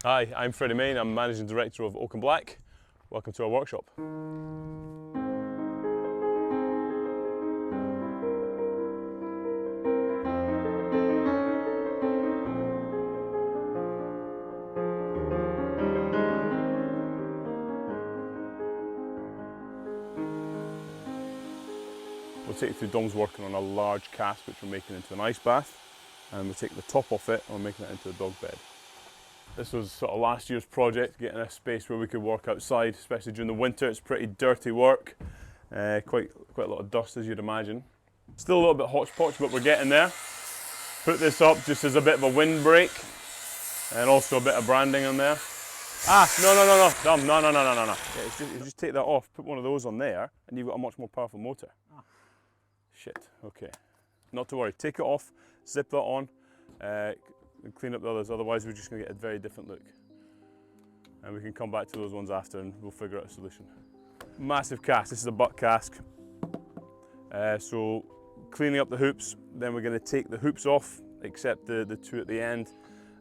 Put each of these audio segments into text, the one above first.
Hi, I'm Freddie Main. I'm Managing Director of Oak and Black. Welcome to our workshop. We'll take you through Dom's working on a large cask which we're making into an ice bath, and we'll take the top off it and we're making it into a dog bed. This was sort of last year's project, getting a space where we could work outside, especially during the winter. It's pretty dirty work, quite a lot of dust as you'd imagine. Still a little bit hodgepodge, but we're getting there. Put this up just as a bit of a windbreak, and also a bit of branding on there. No, Dom, no. Yeah, you just take that off, put one of those on there, and you've got a much more powerful motor. Shit, okay. Not to worry, take it off, zip that on, and clean up the others, otherwise we're just going to get a very different look. And we can come back to those ones after and we'll figure out a solution. Massive cask, this is a butt cask. So cleaning up the hoops, then we're going to take the hoops off, except the two at the end,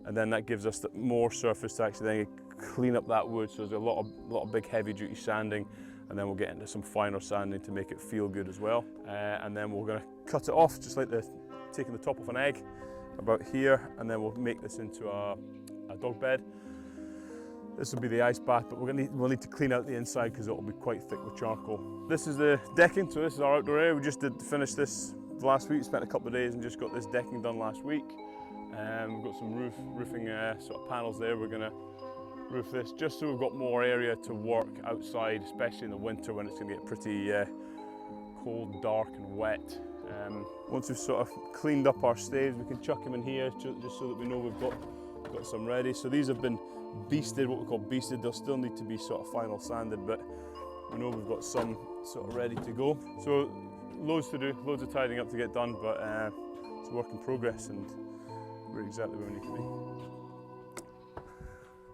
and then that gives us more surface to actually then clean up that wood. So there's a lot of big heavy duty sanding, and then we'll get into some finer sanding to make it feel good as well. And then we're going to cut it off, just like taking the top off an egg, about here, and then we'll make this into a dog bed. This will be the ice bath, but we'll need to clean out the inside because it will be quite thick with charcoal. This is the decking, so this is our outdoor area. We just did finish this last week, spent a couple of days and just got this decking done last week. We've got some roofing sort of panels there. We're going to roof this just so we've got more area to work outside, especially in the winter when it's going to get pretty cold, dark and wet. Once we've sort of cleaned up our staves, we can chuck them in here just so that we know we've got some ready. So these have been beasted, what we call beasted. They'll still need to be sort of final sanded, but we know we've got some sort of ready to go. So loads to do, loads of tidying up to get done, but it's a work in progress and we're exactly where we need to be.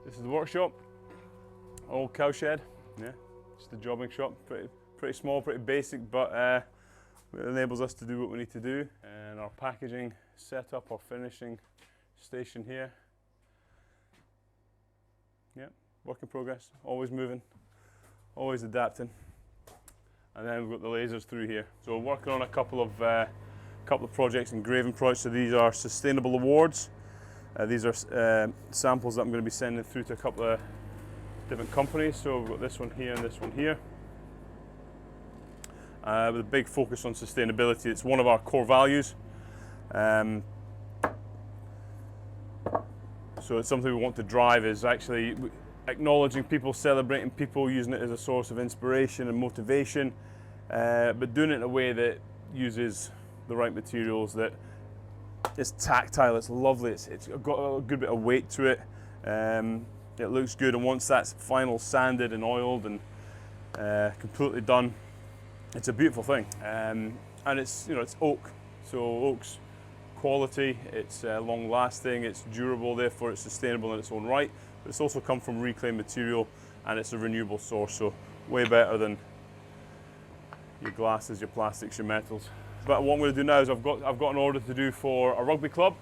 This is the workshop, old cowshed, yeah, just a jobbing shop, pretty small, pretty basic, but it enables us to do what we need to do. And our packaging setup, our finishing station here. Yeah, work in progress, always moving, always adapting. And then we've got the lasers through here. So we're working on a couple of projects, engraving projects. So these are sustainable awards. These are samples that I'm going to be sending through to a couple of different companies. So we've got this one here and this one here. With a big focus on sustainability. It's one of our core values. So it's something we want to drive, is actually acknowledging people, celebrating people, using it as a source of inspiration and motivation, but doing it in a way that uses the right materials, that it's tactile, it's lovely, it's got a good bit of weight to it. It looks good, and once that's final sanded and oiled and completely done, it's a beautiful thing. And it's oak, so oak's quality, it's long lasting, it's durable, therefore it's sustainable in its own right, but it's also come from reclaimed material and it's a renewable source, so way better than your glasses, your plastics, your metals. But what I'm going to do now is I've got an order to do for a rugby club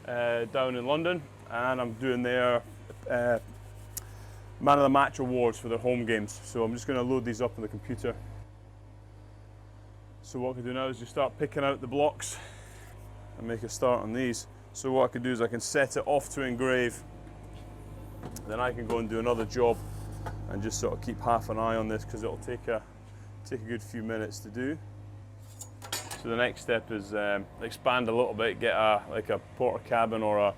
down in London, and I'm doing their Man of the Match awards for their home games. So I'm just going to load these up on the computer. So what I can do now is just start picking out the blocks and make a start on these. So what I can do is I can set it off to engrave, then I can go and do another job and just sort of keep half an eye on this, because it'll take a good few minutes to do. So the next step is expand a little bit, get like a porter cabin or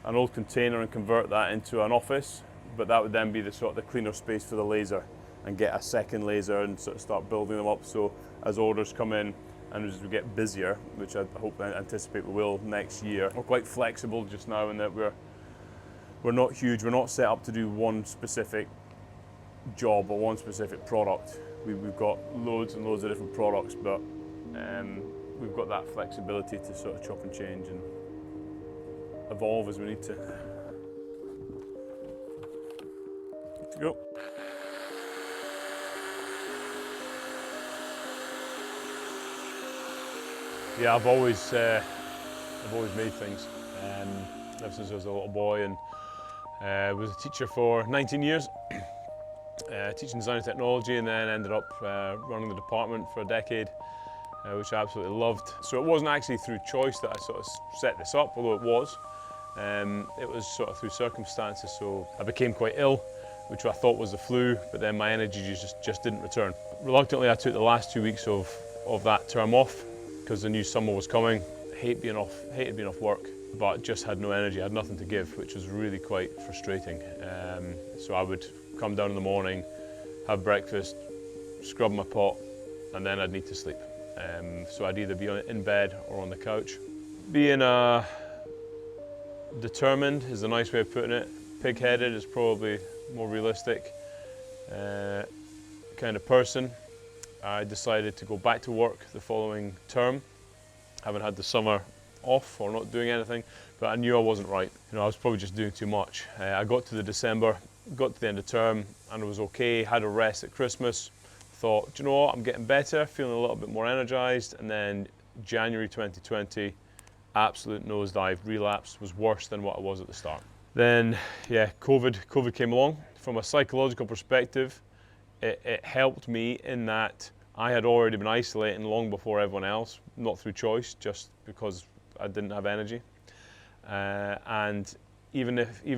an old container and convert that into an office, but that would then be the cleaner space for the laser, and get a second laser and sort of start building them up. So as orders come in and as we get busier, which I hope and anticipate we will next year, we're quite flexible just now in that we're not huge, we're not set up to do one specific job or one specific product. We've got loads and loads of different products, but we've got that flexibility to sort of chop and change and evolve as we need to. Good to go. Yeah, I've always made things ever since I was a little boy, and Was a teacher for 19 years, teaching design and technology, and then ended up running the department for a decade, which I absolutely loved. So it wasn't actually through choice that I sort of set this up, although it was. It was sort of through circumstances. So I became quite ill, which I thought was the flu, but then my energy just didn't return. Reluctantly, I took the last 2 weeks of that term off because I knew summer was coming. Hated being off work, but just had no energy, had nothing to give, which was really quite frustrating. So I would come down in the morning, have breakfast, scrub my pot, and then I'd need to sleep. So I'd either be in bed or on the couch. Being determined is a nice way of putting it. Pig-headed is probably more realistic kind of person. I decided to go back to work the following term, having had the summer off or not doing anything, but I knew I wasn't right. You know, I was probably just doing too much. I got to the December, got to the end of term, and it was okay. Had a rest at Christmas. Thought, do you know what? I'm getting better, feeling a little bit more energized. And then January 2020, absolute nosedive, relapse, was worse than what I was at the start. Then, yeah, COVID came along. From a psychological perspective, it helped me in that I had already been isolating long before everyone else, not through choice, just because I didn't have energy. And even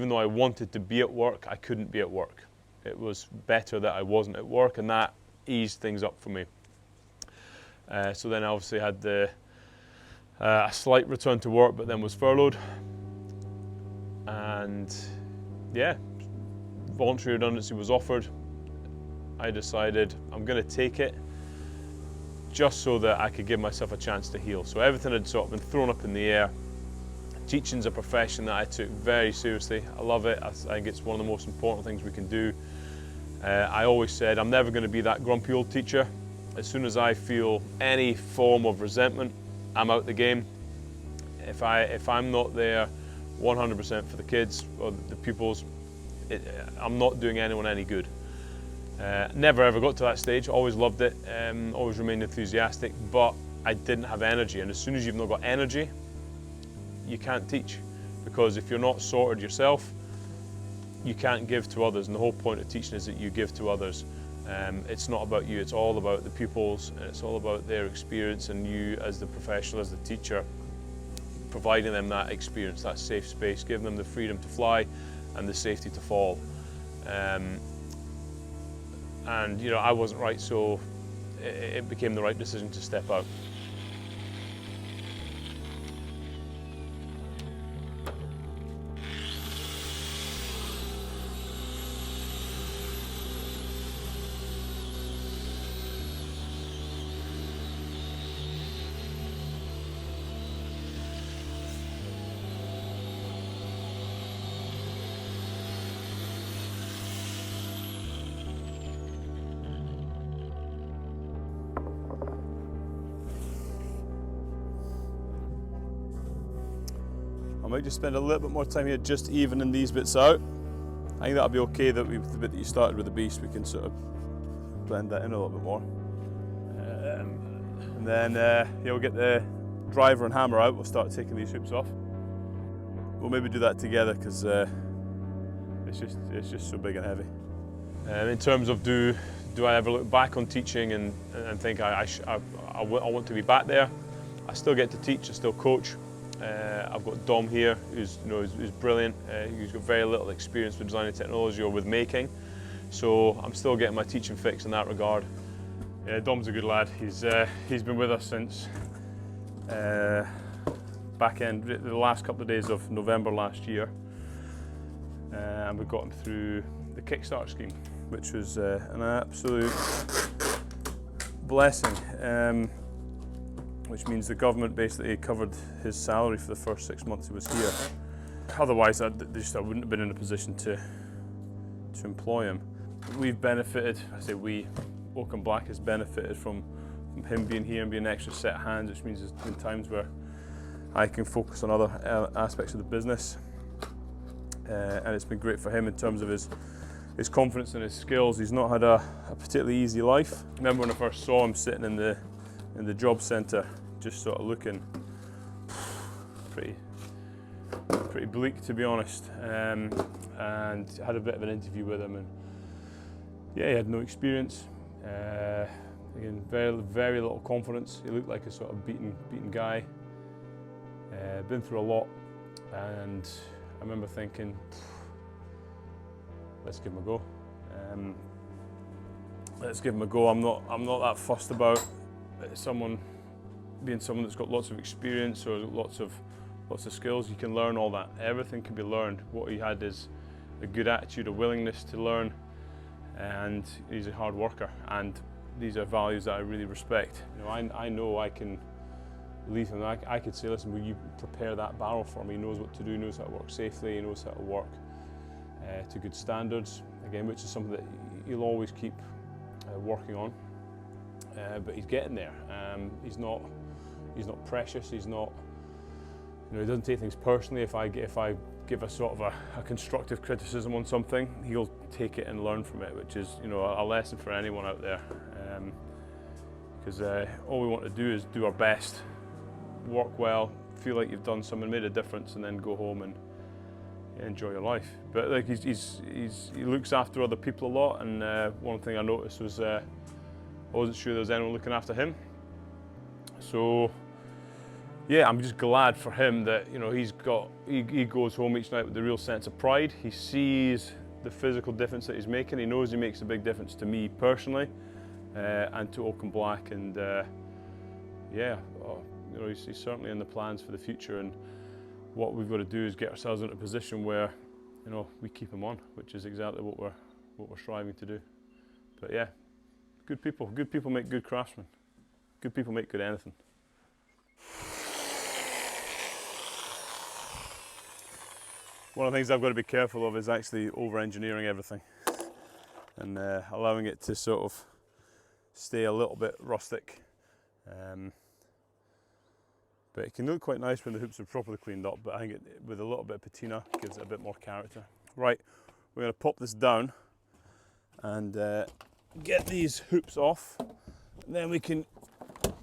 though I wanted to be at work, I couldn't be at work. It was better that I wasn't at work, and that eased things up for me. So then I obviously had a slight return to work, but then was furloughed. And yeah, voluntary redundancy was offered. I decided I'm going to take it just so that I could give myself a chance to heal. So everything had sort of been thrown up in the air. Teaching's a profession that I took very seriously. I love it. I think it's one of the most important things we can do. I always said I'm never going to be that grumpy old teacher. As soon as I feel any form of resentment, I'm out the game. If I'm not there 100% for the kids or the pupils, I'm not doing anyone any good. Never ever got to that stage, always loved it, always remained enthusiastic, but I didn't have energy. And as soon as you've not got energy, you can't teach, because if you're not sorted yourself, you can't give to others. And the whole point of teaching is that you give to others. It's not about you, it's all about the pupils, and it's all about their experience, and you as the professional, as the teacher, providing them that experience, that safe space, giving them the freedom to fly and the safety to fall. And you know, I wasn't right, so it became the right decision to step out. I might just spend a little bit more time here just evening these bits out. I think that'll be okay, that the bit that you started with the beast, we can sort of blend that in a little bit more. And then we'll get the driver and hammer out, we'll start taking these hoops off. We'll maybe do that together because it's just so big and heavy. In terms of do I ever look back on teaching and think I want to be back there? I still get to teach, I still coach. I've got Dom here, who's brilliant. He's got very little experience with design and technology or with making, so I'm still getting my teaching fix in that regard. Yeah, Dom's a good lad. He's been with us since back end, the last couple of days of November last year, and we got him through the Kickstart scheme, which was an absolute blessing. Which means the government basically covered his salary for the first 6 months he was here. Otherwise, I wouldn't have been in a position to employ him. We've benefited, I say we, Oakham Black has benefited from him being here and being an extra set of hands, which means there's been times where I can focus on other aspects of the business. And it's been great for him in terms of his confidence and his skills. He's not had a particularly easy life. I remember when I first saw him sitting in the job centre, just sort of looking pretty bleak, to be honest. And had a bit of an interview with him, and yeah, he had no experience. Again, very little confidence. He looked like a sort of beaten guy. Been through a lot, and I remember thinking, let's give him a go. Let's give him a go. I'm not that fussed about being someone that's got lots of experience or lots of skills. You can learn all that. Everything can be learned. What he had is a good attitude, a willingness to learn, and he's a hard worker. And these are values that I really respect. You know, I know I can leave him. I could say, listen, will you prepare that barrel for me? He knows what to do, knows how to work safely, he knows how to work to good standards. Again, which is something that he'll always keep working on. But he's getting there. He's not precious. He's not. You know, he doesn't take things personally. If I give a sort of a constructive criticism on something, he'll take it and learn from it, which is, you know, a lesson for anyone out there. Because all we want to do is do our best, work well, feel like you've done something, made a difference, and then go home and enjoy your life. But like he looks after other people a lot, and one thing I noticed was I wasn't sure there was anyone looking after him. So yeah, I'm just glad for him that, you know, he goes home each night with a real sense of pride. He sees the physical difference that he's making. He knows he makes a big difference to me personally, and to Oakham Black. And yeah, you know, he's certainly in the plans for the future. And what we've got to do is get ourselves into a position where, you know, we keep him on, which is exactly what we're striving to do. But yeah, good people make good craftsmen. Good people make good anything. One of the things I've got to be careful of is actually over-engineering everything and allowing it to sort of stay a little bit rustic. But it can look quite nice when the hoops are properly cleaned up, but I think with a little bit of patina it gives it a bit more character. Right, we're going to pop this down and get these hoops off, and then we can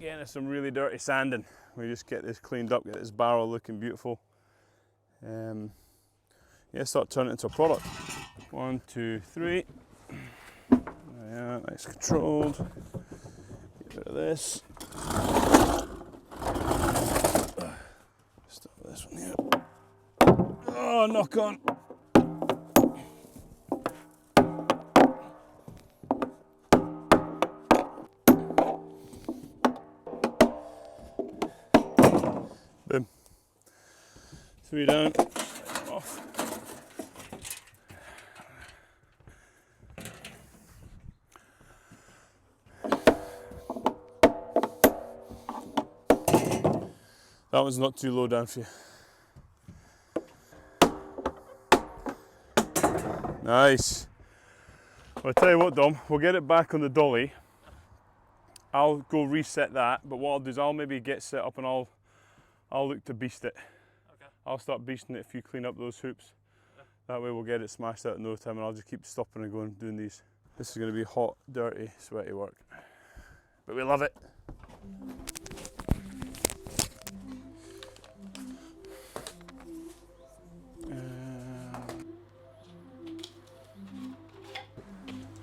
get into some really dirty sanding. We just get this cleaned up, get this barrel looking beautiful. Yeah, start turning it into a product. 1, 2, 3. Yeah, nice controlled. Get rid of this. Start with this one here. Oh, knock on. Boom. 3 down. Off. That one's not too low down for you. Nice. Well, I'll tell you what, Dom, we'll get it back on the dolly. I'll go reset that, but what I'll do is I'll maybe get set up and I'll look to beast it. Okay. I'll start beasting it if you clean up those hoops. Yeah. That way we'll get it smashed out in no time, and I'll just keep stopping and going doing these. This is going to be hot, dirty, sweaty work. But we love it.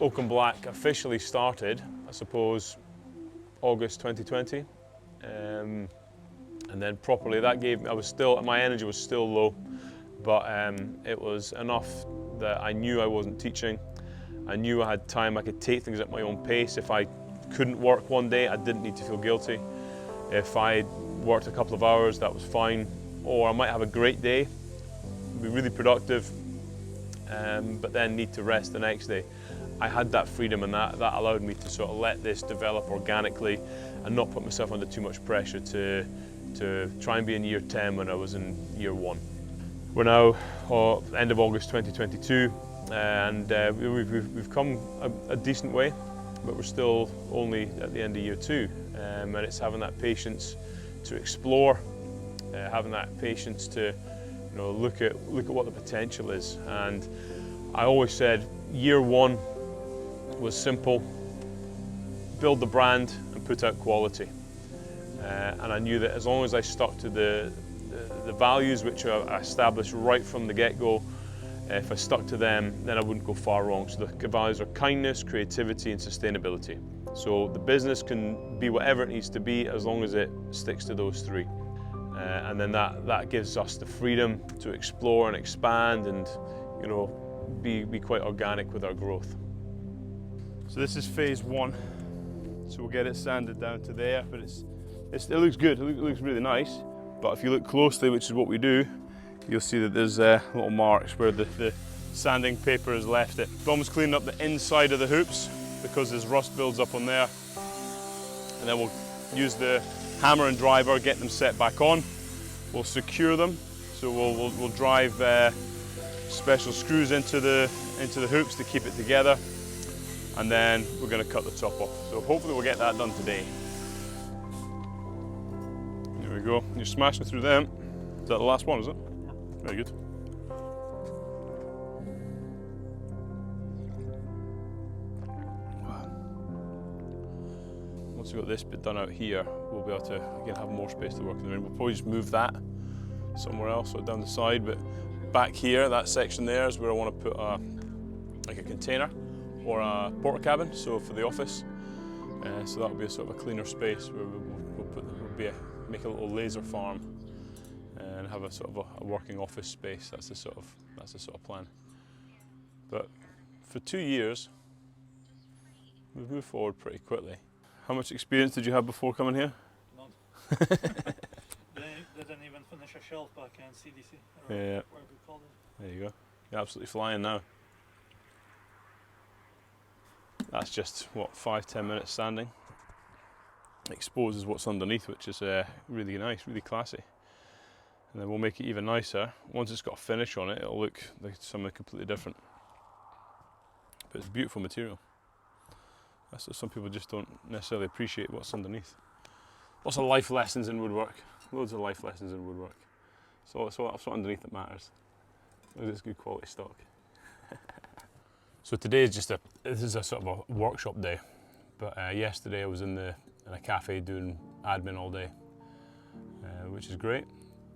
Oakham Black officially started, I suppose, August 2020, and then properly that gave me, my energy was still low, but it was enough that I knew I wasn't teaching. I knew I had time, I could take things at my own pace. If I couldn't work one day, I didn't need to feel guilty. If I worked a couple of hours, that was fine. Or I might have a great day, be really productive, but then need to rest the next day. I had that freedom, and that allowed me to sort of let this develop organically and not put myself under too much pressure to try and be in year 10 when I was in year 1. We're now end of August 2022, and we've come a decent way, but we're still only at the end of year 2, and it's having that patience to explore, having that patience to, you know, look at what the potential is. And I always said year 1 was simple: build the brand and put out quality. And I knew that as long as I stuck to the the values which are established right from the get-go. If I stuck to them, then I wouldn't go far wrong. So the values are kindness, creativity, and sustainability. So the business can be whatever it needs to be as long as it sticks to those three. And then that gives us the freedom to explore and expand and, you know, be quite organic with our growth. So this is phase one. So we'll get it sanded down to there, but it looks good, it looks really nice. But if you look closely, which is what we do, you'll see that there's little marks where the sanding paper has left it. Dom's cleaning up the inside of the hoops because there's rust builds up on there. And then we'll use the hammer and driver, get them set back on. We'll secure them, so we'll drive special screws into the hoops to keep it together. And then we're going to cut the top off. So hopefully we'll get that done today. There we go. You're smashing through them. Is that the last one, is it? Yeah. Very good. Once we've got this bit done out here, we'll be able to again have more space to work in. We'll probably just move that somewhere else or down the side, but back here, that section there is where I want to put like a container or a porta cabin, so for the office. So that will be a sort of a cleaner space where make a little laser farm and have a sort of a working office space. That's the sort of plan. But for 2 years, we've moved forward pretty quickly. How much experience did you have before coming here? None. They didn't even finish a shelf back in CDC. Or Yeah. whatever we called it. There you go. You're absolutely flying now. That's just, what, 5–10 minutes sanding. Exposes what's underneath, which is really nice, really classy. And then we'll make it even nicer. Once it's got a finish on it, it'll look like something completely different. But it's beautiful material. That's what some people just don't necessarily appreciate what's underneath. Lots of life lessons in woodwork. Loads of life lessons in woodwork. So that's what's underneath that matters. Look at this good quality stock. So today is this is a sort of a workshop day. But yesterday I was in a cafe doing admin all day, which is great.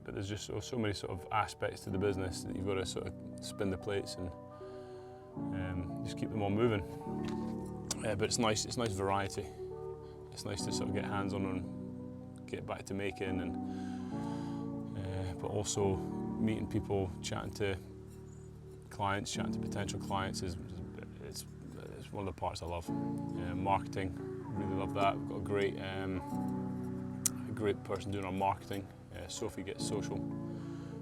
But there's just so many sort of aspects to the business that you've got to sort of spin the plates and just keep them all moving. But it's nice variety. It's nice to sort of get hands on and get back to making, but also meeting people, chatting to clients, chatting to potential clients it's one of the parts I love. Marketing, really love that. We've got a great person doing our marketing. Sophie Gets Social.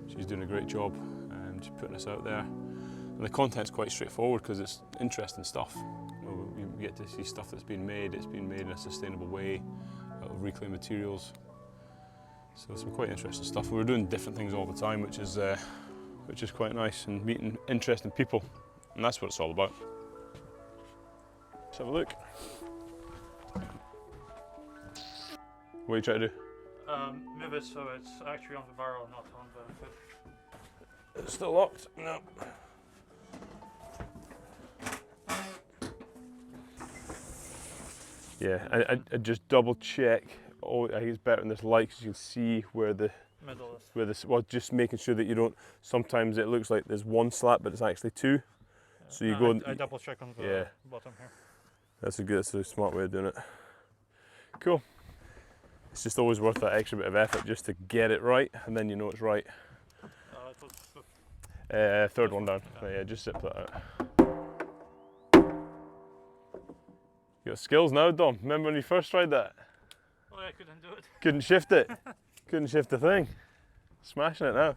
She's doing a great job, just putting us out there. And the content's quite straightforward because it's interesting stuff. You get to see stuff that's been made. It's been made in a sustainable way, out of reclaimed materials. So some quite interesting stuff. We're doing different things all the time, which is quite nice, and meeting interesting people, and that's what it's all about. Let's have a look. What are you trying to do? Move it so it's actually on the barrel, not on the foot. It's still locked? No. Yeah, I just double check. Oh, I think it's better in this light because you can see where the Middle is. well, just making sure that you don't. Sometimes it looks like there's one slat, but it's actually two. So you go. I double check on the bottom here. That's a smart way of doing it. Cool. It's just always worth that extra bit of effort just to get it right, and then you know it's right. Third one down. Yeah, just zip that out. You got skills now, Dom. Remember when you first tried that? Oh, I couldn't do it. Couldn't shift it. Couldn't shift the thing. Smashing it now.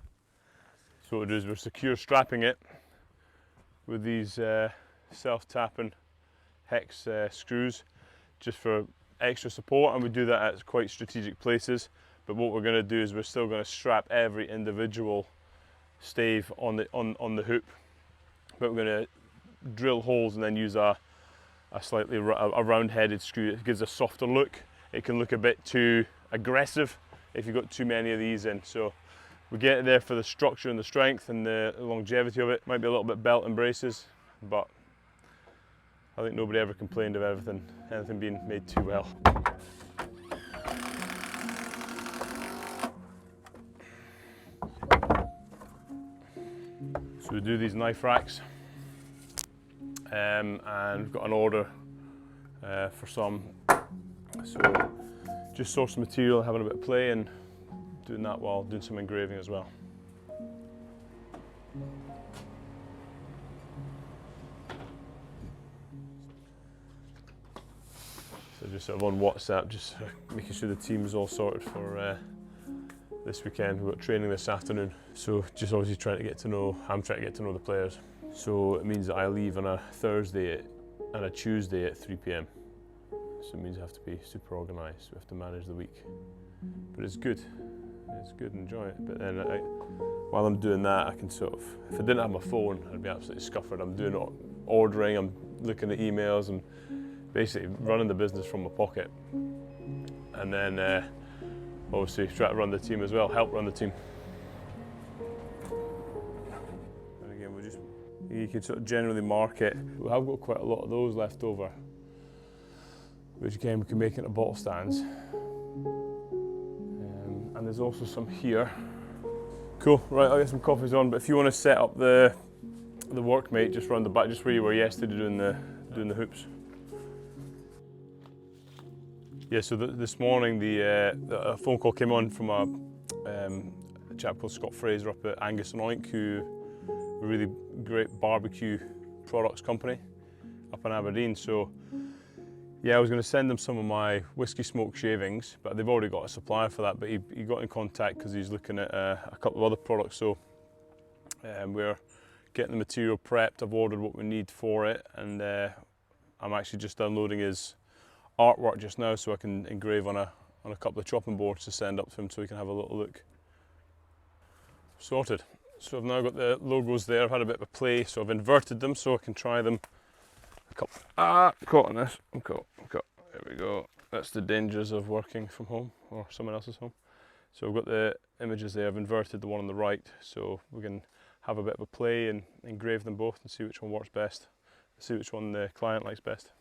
So what we do is we're secure strapping it with these self-tapping hex screws just for extra support, and we do that at quite strategic places. But what we're going to do is we're still going to strap every individual stave on the hoop, but we're going to drill holes and then use a slightly round-headed screw. It gives a softer look. It can look a bit too aggressive if you've got too many of these in. So we get it there for the structure and the strength and the longevity of it. Might be a little bit belt and braces, but I think nobody ever complained of anything being made too well. So we do these knife racks, and we've got an order for some. So just sourcing material, having a bit of play, and doing that while doing some engraving as well. So just sort of on WhatsApp, just making sure the team's all sorted for this weekend. We've got training this afternoon, so just obviously I'm trying to get to know the players. So it means that I leave on a Thursday and a Tuesday at 3 p.m. So it means I have to be super organised. We have to manage the week, but it's good. It's good, enjoy it. But then while I'm doing that, I can sort of, if I didn't have my phone, I'd be absolutely scuppered. I'm doing ordering, I'm looking at emails, I'm basically running the business from my pocket. And then obviously try to run the team as well, help run the team. And again, you can sort of generally mark it. We have got quite a lot of those left over, which again we can make into bottle stands. And there's also some here. Cool, right, I'll get some coffees on, but if you want to set up the workmate just round the back, just where you were yesterday doing the hoops. Yeah, so this morning a phone call came on from a chap called Scott Fraser up at Angus and Oink, who are a really great barbecue products company up in Aberdeen. So yeah, I was going to send them some of my whiskey smoke shavings, but they've already got a supplier for that. But he got in contact because he's looking at a couple of other products. So we're getting the material prepped. I've ordered what we need for it, and I'm actually just downloading his artwork just now so I can engrave on a couple of chopping boards to send up to him so he can have a little look. Sorted. So I've now got the logos there. I've had a bit of a play, so I've inverted them so I can try them. Caught on this. I'm caught. There we go. That's the dangers of working from home or someone else's home. So I've got the images there. I've inverted the one on the right so we can have a bit of a play and engrave them both and see which one works best. See which one the client likes best.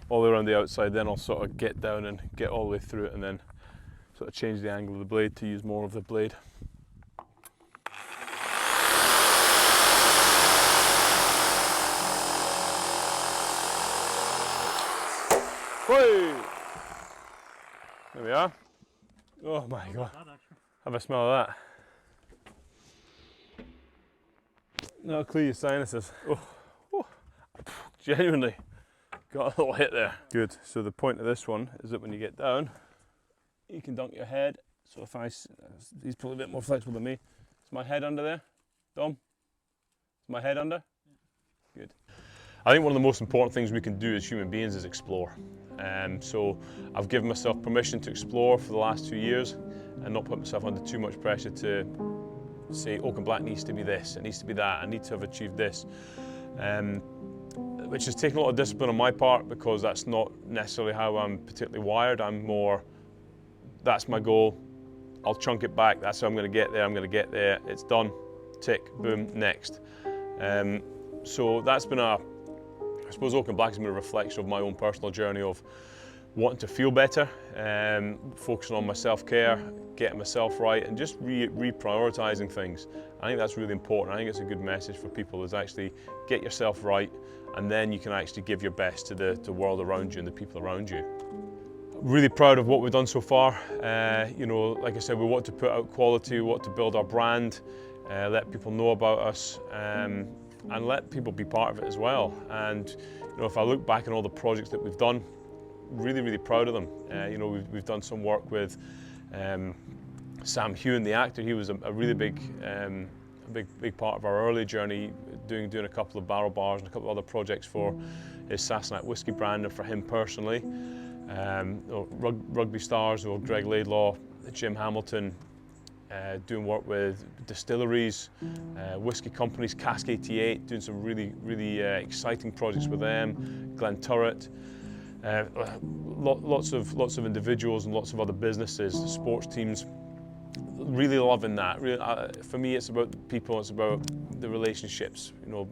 All the way around the outside, then I'll sort of get down and get all the way through it and then sort of change the angle of the blade to use more of the blade. Whey! There we are. Oh my god. Have a smell of that. That'll clear your sinuses. Oh. Genuinely got a little hit there. Good. So the point of this one is that when you get down, you can dunk your head. So if he's probably a bit more flexible than me. Is my head under there? Dom? Is my head under? Good. I think one of the most important things we can do as human beings is explore. So I've given myself permission to explore for the last 2 years and not put myself under too much pressure to say Oak and Black needs to be this, it needs to be that, I need to have achieved this. Which has taken a lot of discipline on my part because that's not necessarily how I'm particularly wired. I'm more, that's my goal, I'll chunk it back, that's how I'm going to get there, it's done, tick, boom, next. So that's been I suppose Oak and Black has been a reflection of my own personal journey of wanting to feel better, focusing on my self-care, getting myself right, and just reprioritising things. I think that's really important. I think it's a good message for people, is actually get yourself right, and then you can actually give your best to the world around you and the people around you. Really proud of what we've done so far. You know, like I said, we want to put out quality, we want to build our brand, let people know about us, and let people be part of it as well. And you know, if I look back on all the projects that we've done, really proud of them. You know, we've done some work with Sam Hewn, the actor. He was a really big part of our early journey, doing a couple of barrel bars and a couple of other projects for his Sassenach whiskey brand and for him personally. Rugby stars, Greg Laidlaw, Jim Hamilton, doing work with distilleries, whiskey companies, Cask 88, doing some really exciting projects with them, Glen Turret. Lots of individuals and lots of other businesses, sports teams. Really loving that. For me, it's about people. It's about the relationships. You know,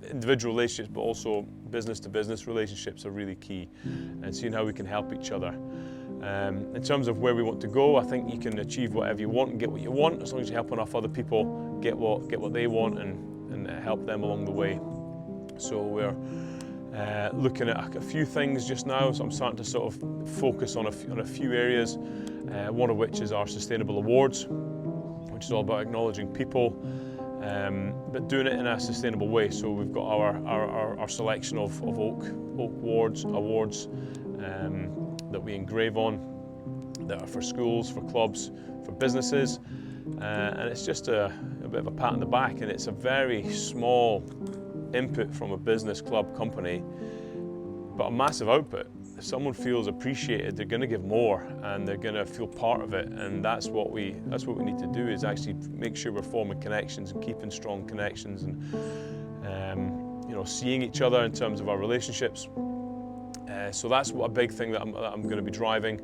individual relationships, but also business to business relationships are really key, and seeing how we can help each other. In terms of where we want to go, I think you can achieve whatever you want and get what you want as long as you help enough other people get what they want and help them along the way. So we're looking at a few things just now, so I'm starting to sort of focus on a few areas, one of which is our sustainable awards, which is all about acknowledging people, but doing it in a sustainable way. So we've got our selection of oak awards that we engrave on, that are for schools, for clubs, for businesses, and it's just a bit of a pat on the back, and it's a very small input from a business, club, company, but a massive output. If someone feels appreciated, they're going to give more and they're going to feel part of it, and that's what we need to do, is actually make sure we're forming connections and keeping strong connections, and you know, seeing each other in terms of our relationships. So that's a big thing that I'm going to be driving.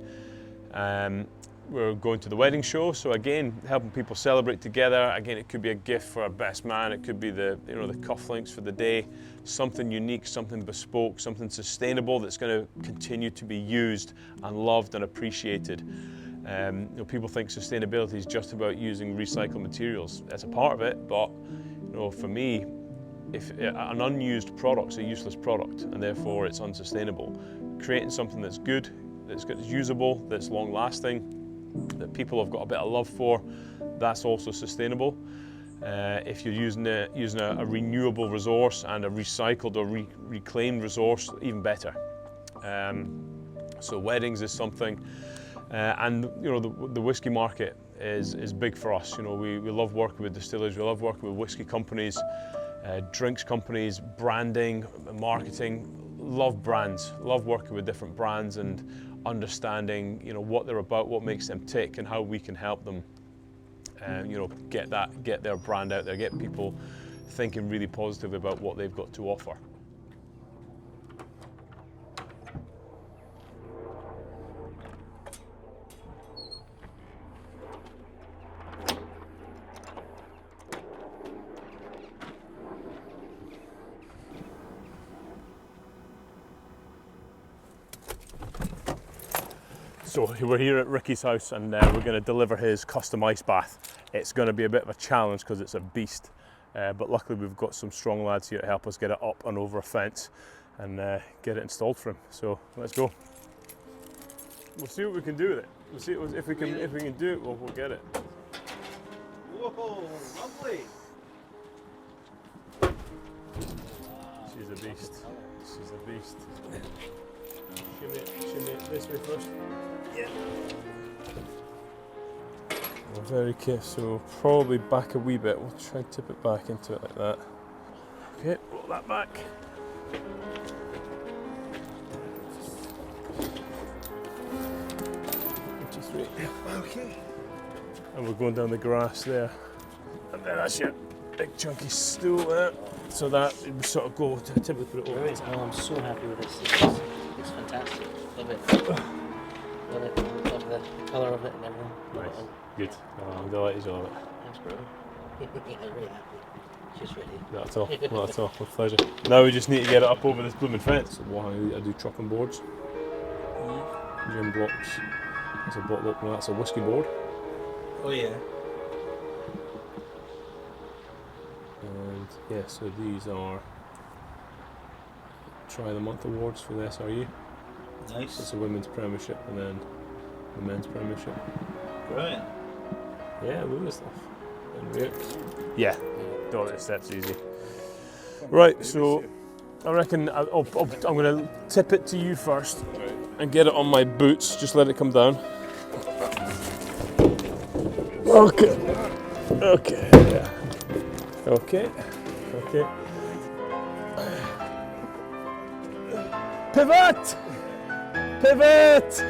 We're going to the wedding show, so again, helping people celebrate together. Again, it could be a gift for our best man, it could be the cufflinks for the day, something unique, something bespoke, something sustainable that's going to continue to be used and loved and appreciated. You know, people think sustainability is just about using recycled materials. That's a part of it, but you know, for me, if an unused product's a useless product, and therefore it's unsustainable. Creating something that's good, that's usable, that's long-lasting, that people have got a bit of love for, that's also sustainable. If you're using a renewable resource and a recycled or reclaimed resource, even better. So weddings is something, and you know, the whiskey market is big for us. You know, we love working with distillers, we love working with whiskey companies, drinks companies, branding, marketing. Love brands, love working with different brands and understanding, you know, what they're about, what makes them tick, and how we can help them, you know, get their brand out there, get people thinking really positively about what they've got to offer. So we're here at Ricky's house, and we're going to deliver his custom ice bath. It's going to be a bit of a challenge because it's a beast, but luckily we've got some strong lads here to help us get it up and over a fence and get it installed for him. So let's go. We'll see what we can do with it. We'll see if we can do it. We'll get it. Whoa, lovely! She's a beast. She's a beast. Shimmy it this way first. Yeah. We're very careful, so probably back a wee bit. We'll try and tip it back into it like that. Okay, pull that back. 53. Okay. And we're going down the grass there. And then that's your big chunky stool there. So that we sort of go to typically put it over. Right. Oh, I'm so happy with this. It's fantastic. Love it. Love it. Love the colour of it and everything. Nice. Good. I'm delighted you love it. Thanks, bro. I'm very happy. Just ready. Not at all. Not at all. With pleasure. Now we just need to get it up over this blooming fence. Wow, I do chopping boards. Gym blocks. That's a bottle opener. That's a whiskey board. Oh yeah. And yeah, so these are Try the Month awards for the SRU. Nice. It's a women's premiership and then the men's premiership. Brilliant. Yeah, loads of stuff. And yeah, don't let the steps easy. Right, so I reckon I'm going to tip it to you first and get it on my boots. Just let it come down. Okay. Okay. Yeah. Okay. Okay. Pivot! Pivot!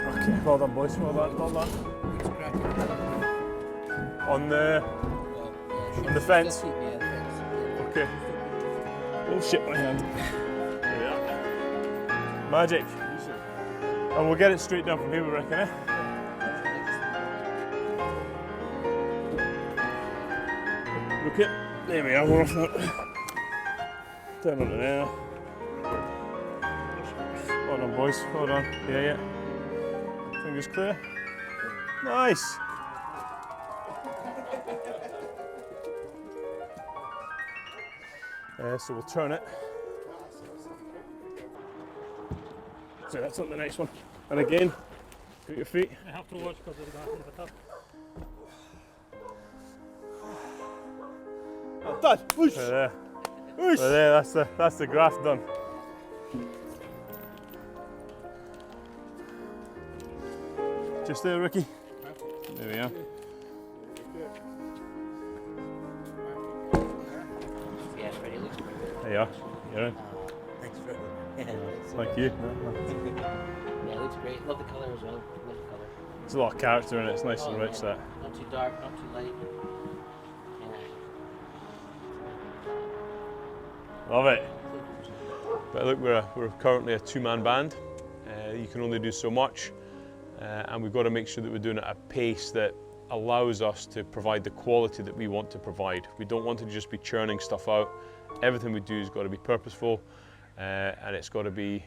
Okay, well done, boys. Well done. Well done. On the fence. Okay. Oh shit, my hand. There we are. Magic. And we'll get it straight down from here, we reckon, eh? Okay, there we are, we're off now. Down onto there. boys. Hold on. Yeah. Fingers clear. Nice. So we'll turn it. So that's on the next one. And again, put your feet. I have to watch because of the bathroom at the top. Done. Whoosh. There. Whoosh. There. That's the graft done. Just there, Ricky. There we are. Yeah, Freddie looks pretty good. There you are. You're in. Thanks, Freddie. Thank you. Yeah, it looks great. Love the colour as well. Love the colour. There's a lot of character in it. It's nice and rich. Yeah. That. Not too dark, not too light. Yeah. Love it. But look, we're currently a two-man band. You can only do so much, and we've got to make sure that we're doing it at a pace that allows us to provide the quality that we want to provide. We don't want to just be churning stuff out. Everything we do has got to be purposeful, and it's got to be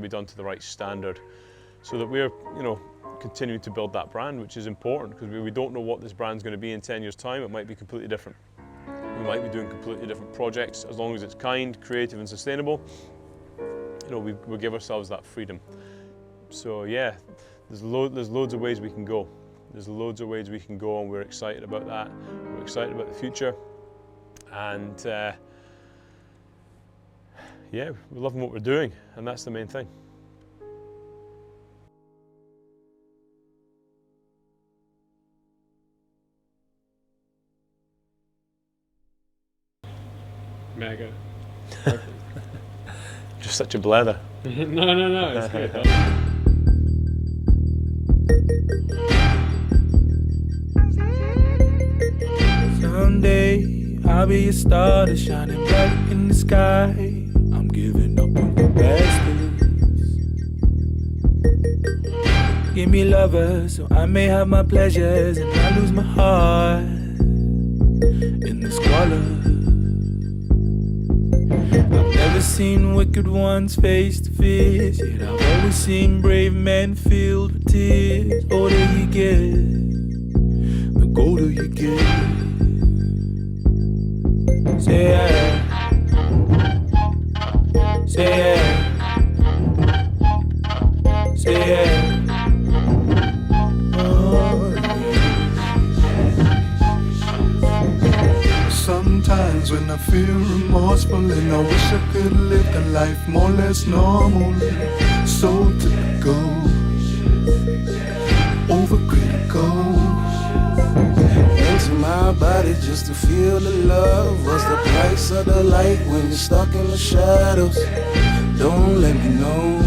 done to the right standard, so that we're continuing to build that brand, which is important because we don't know what this brand's going to be in 10 years' time. It might be completely different. We might be doing completely different projects. As long as it's kind, creative, and sustainable, we give ourselves that freedom. So yeah, there's loads of ways we can go. There's loads of ways we can go, and we're excited about that. We're excited about the future, and yeah, we're loving what we're doing, and that's the main thing. Mega. Just such a blather. No, it's good. Someday I'll be a star that's shining bright in the sky. I'm giving up on the bastards. Give me lovers so I may have my pleasures and I lose my heart in the squalor. I've never seen wicked ones face to face, yet I've always seen brave men filled with tears. Older you get, the colder you get. Say yeah, say yeah, say yeah. Sometimes when I feel remorseful and I wish I could live the life more or less normal, so typical, overcritical. Into my body just to feel the love. What's the price of the light when you're stuck in the shadows? Don't let me know.